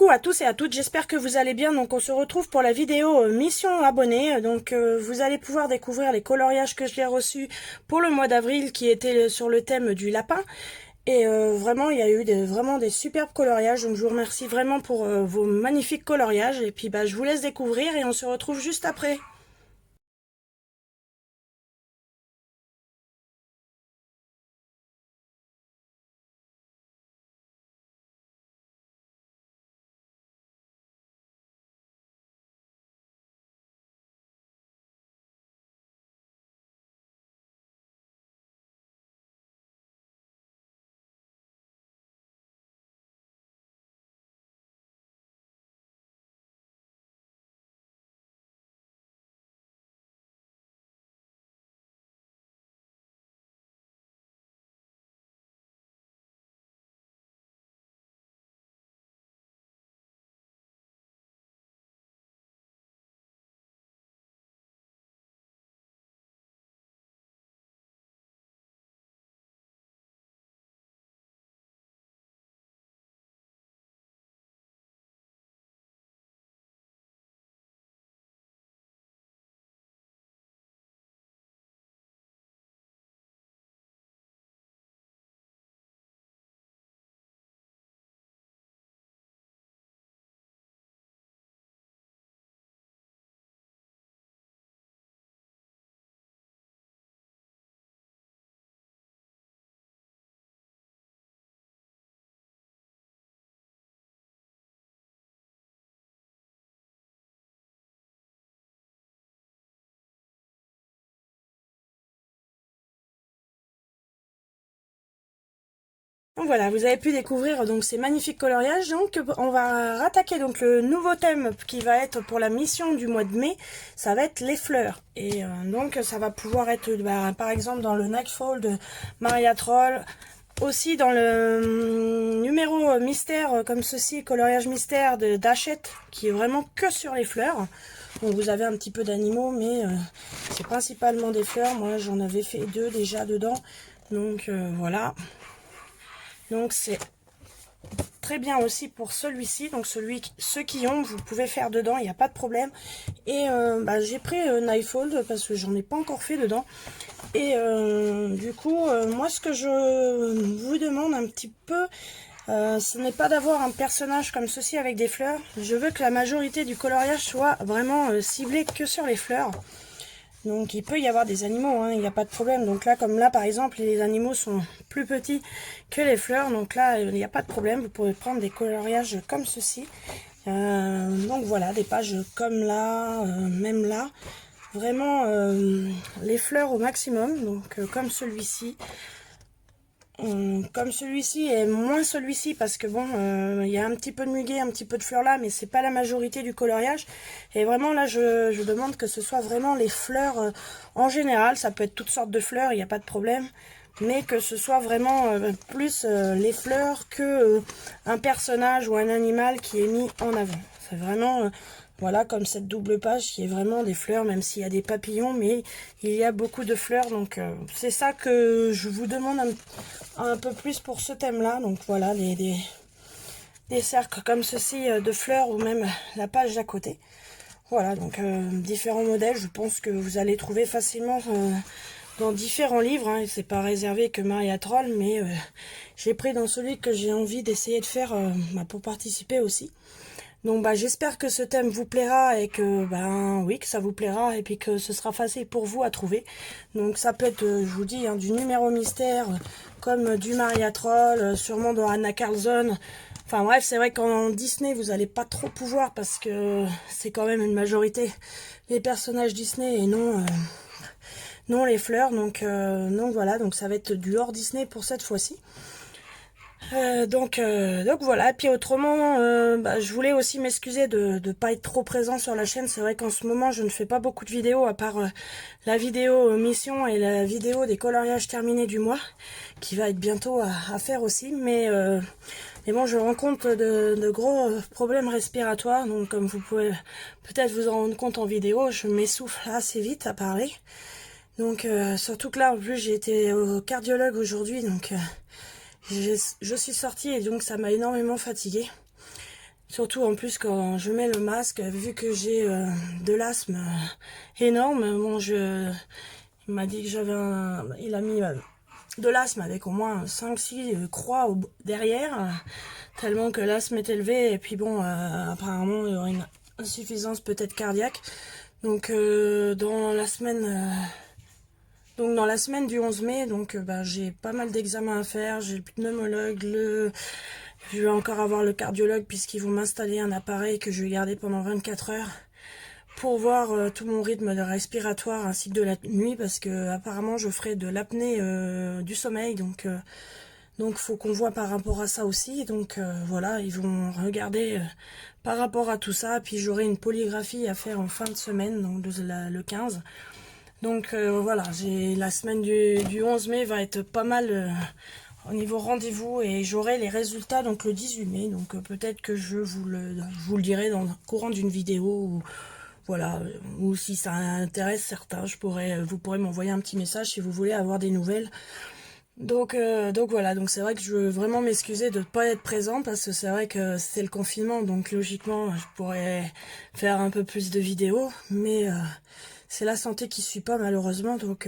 Coucou à tous et à toutes, j'espère que vous allez bien. Donc on se retrouve pour la vidéo mission abonnée. Donc vous allez pouvoir découvrir les coloriages que j'ai reçus pour le mois d'avril qui étaient sur le thème du lapin. Et vraiment il y a eu vraiment des superbes coloriages. Donc je vous remercie vraiment pour vos magnifiques coloriages. Et puis je vous laisse découvrir et on se retrouve juste après. Donc voilà, vous avez pu découvrir donc ces magnifiques coloriages. Donc on va rattaquer donc le nouveau thème qui va être pour la mission du mois de mai. Ça va être les fleurs. Et donc ça va pouvoir être par exemple dans le Nightfall de Maria Troll. Aussi dans le numéro mystère comme ceci, coloriage mystère de d'Hachette, qui est vraiment que sur les fleurs. Donc vous avez un petit peu d'animaux, mais c'est principalement des fleurs. Moi j'en avais fait 2 déjà dedans. Donc voilà. Donc c'est très bien aussi pour celui-ci. Donc ceux qui ont, vous pouvez faire dedans, il n'y a pas de problème. Et j'ai pris Nightfall parce que j'en ai pas encore fait dedans. Et du coup, moi ce que je vous demande un petit peu, ce n'est pas d'avoir un personnage comme ceci avec des fleurs. Je veux que la majorité du coloriage soit vraiment ciblé que sur les fleurs. Donc il peut y avoir des animaux, hein, il n'y a pas de problème. Donc là, comme là par exemple, les animaux sont plus petits que les fleurs. Donc là, il n'y a pas de problème. Vous pouvez prendre des coloriages comme ceci. Donc voilà, des pages comme là, même là. Vraiment les fleurs au maximum. Donc comme celui-ci. Comme celui-ci et moins celui-ci parce que bon il y a un petit peu de muguet, un petit peu de fleurs là, mais c'est pas la majorité du coloriage. Et vraiment là je demande que ce soit vraiment les fleurs en général. Ça peut être toutes sortes de fleurs, il n'y a pas de problème, mais que ce soit vraiment plus les fleurs que un personnage ou un animal qui est mis en avant. C'est vraiment voilà, comme cette double page qui est vraiment des fleurs, même s'il y a des papillons, mais il y a beaucoup de fleurs. Donc c'est ça que je vous demande un peu plus pour ce thème-là. Donc voilà, des cercles comme ceci de fleurs ou même la page d'à côté. Voilà, donc différents modèles, je pense que vous allez trouver facilement dans différents livres. Hein. C'est pas réservé que Maria Troll, mais j'ai pris dans celui que j'ai envie d'essayer de faire pour participer aussi. Donc j'espère que ce thème vous plaira et que oui, que ça vous plaira et puis que ce sera facile pour vous à trouver. Donc ça peut être, je vous dis, hein, du numéro mystère comme du Maria Troll, sûrement dans Anna Carlson. Enfin bref, c'est vrai qu'en Disney vous allez pas trop pouvoir parce que c'est quand même une majorité les personnages Disney et non les fleurs. Donc voilà, donc ça va être du hors Disney pour cette fois-ci. Donc voilà, et puis autrement, je voulais aussi m'excuser de ne pas être trop présent sur la chaîne. C'est vrai qu'en ce moment, je ne fais pas beaucoup de vidéos, à part la vidéo mission et la vidéo des coloriages terminés du mois, qui va être bientôt à faire aussi. Mais bon, je rencontre de gros problèmes respiratoires, donc comme vous pouvez peut-être vous en rendre compte en vidéo, je m'essouffle assez vite à parler. Donc surtout que là, en plus, j'ai été au cardiologue aujourd'hui, donc... je suis sortie et donc ça m'a énormément fatiguée. Surtout en plus quand je mets le masque, vu que j'ai de l'asthme énorme. Bon, il m'a dit que il a mis de l'asthme avec au moins 5-6 croix derrière, tellement que l'asthme est élevé. Et puis bon, apparemment il y aurait une insuffisance peut-être cardiaque. Donc dans la semaine du 11 mai, j'ai pas mal d'examens à faire. J'ai le pneumologue, je vais encore avoir le cardiologue puisqu'ils vont m'installer un appareil que je vais garder pendant 24 heures pour voir tout mon rythme de respiratoire ainsi que de la nuit, parce que apparemment je ferai de l'apnée du sommeil, donc faut qu'on voit par rapport à ça aussi. Donc voilà, ils vont regarder par rapport à tout ça, puis j'aurai une polygraphie à faire en fin de semaine, donc le 15. Donc voilà, la semaine du 11 mai va être pas mal au niveau rendez-vous, et j'aurai les résultats donc le 18 mai. Donc peut-être que je vous le dirai dans le courant d'une vidéo, ou voilà, ou si ça intéresse certains, vous pourrez m'envoyer un petit message si vous voulez avoir des nouvelles. Donc voilà, donc c'est vrai que je veux vraiment m'excuser de ne pas être présent, parce que c'est vrai que c'est le confinement, donc logiquement je pourrais faire un peu plus de vidéos, mais c'est la santé qui suit pas malheureusement. Donc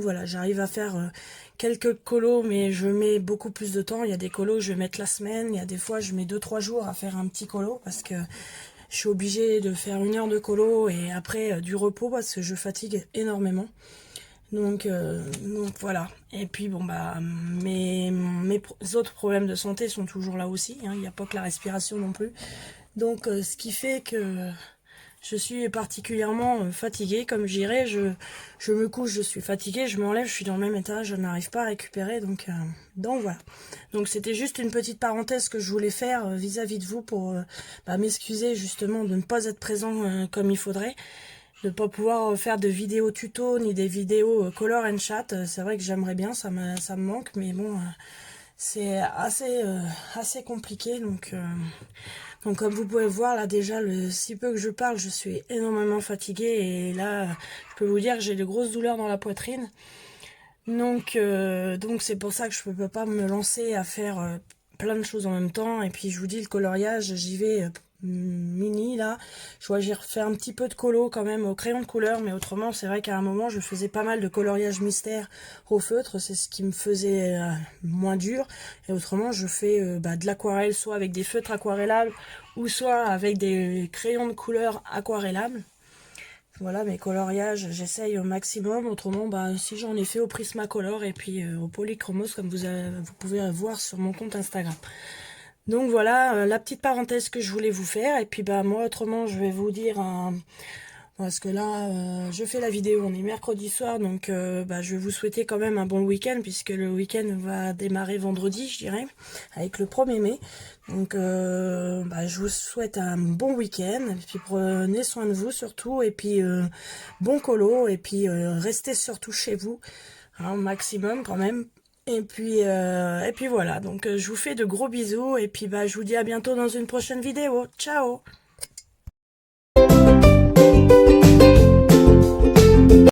voilà, j'arrive à faire quelques colos, mais je mets beaucoup plus de temps. Il y a des colos je vais mettre la semaine, il y a des fois je mets 2-3 jours à faire un petit colo, parce que je suis obligée de faire 1 heure de colo et après du repos, parce que je fatigue énormément. Donc voilà. Et puis bon mes autres problèmes de santé sont toujours là aussi, hein. Il n'y a pas que la respiration non plus. Donc ce qui fait que je suis particulièrement fatiguée. Comme je dirais, je me couche, je suis fatiguée, je me relève, je suis dans le même état, je n'arrive pas à récupérer. Donc voilà. Donc c'était juste une petite parenthèse que je voulais faire vis-à-vis de vous pour m'excuser justement de ne pas être présent comme il faudrait, de ne pas pouvoir faire de vidéos tuto ni des vidéos color and chat. C'est vrai que j'aimerais bien, ça me manque, mais bon, c'est assez compliqué. Donc comme vous pouvez voir là, déjà le si peu que je parle, je suis énormément fatiguée, et là je peux vous dire que j'ai de grosses douleurs dans la poitrine. Donc c'est pour ça que je peux pas me lancer à faire plein de choses en même temps. Et puis je vous dis, le coloriage, j'y vais mini là. J'ai refait un petit peu de colo quand même au crayon de couleur, mais autrement c'est vrai qu'à un moment je faisais pas mal de coloriage mystère au feutre, c'est ce qui me faisait moins dur. Et autrement je fais de l'aquarelle, soit avec des feutres aquarellables ou soit avec des crayons de couleur aquarellables. Voilà, mes coloriages, j'essaye au maximum. Autrement, si j'en ai fait au Prismacolor et puis au Polychromos, comme vous pouvez voir sur mon compte Instagram. Donc voilà, la petite parenthèse que je voulais vous faire. Et puis moi, autrement, je vais vous dire parce que là, je fais la vidéo, on est mercredi soir, donc je vais vous souhaiter quand même un bon week-end, puisque le week-end va démarrer vendredi, je dirais, avec le 1er mai. Donc je vous souhaite un bon week-end, et puis prenez soin de vous surtout, et puis bon colo, et puis restez surtout chez vous, hein, maximum quand même. Et puis voilà, donc je vous fais de gros bisous, et puis je vous dis à bientôt dans une prochaine vidéo. Ciao!